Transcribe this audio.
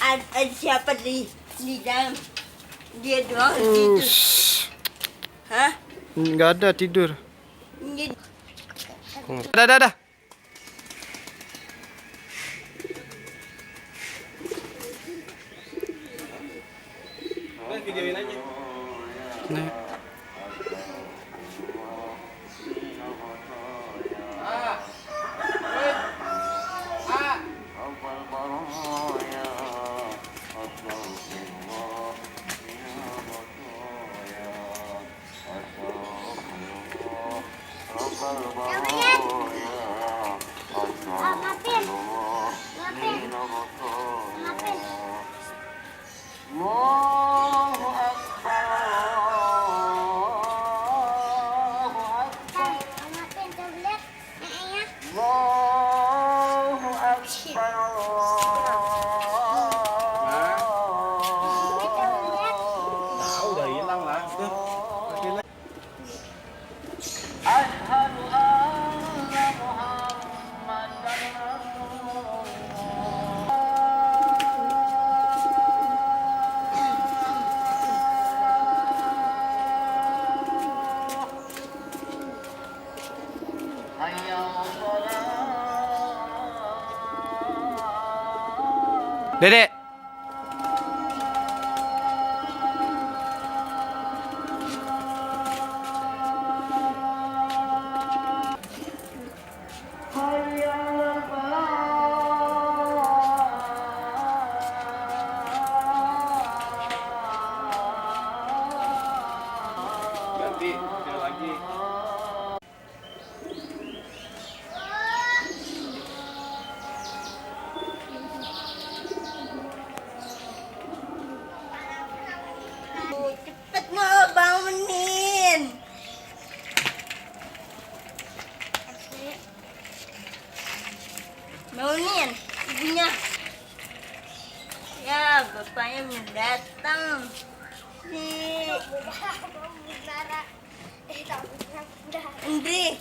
Ada siapa di dalam? Dia doang tidur. Hah? Nggak ada tidur. Dia- Dah. Videoin aja. Nih. Udah hilang lah. Dedek. Ganti video lagi. Cepet no, bangunin. Bangunin ibunya. Ya, bapaknya belum datang. Si Andri.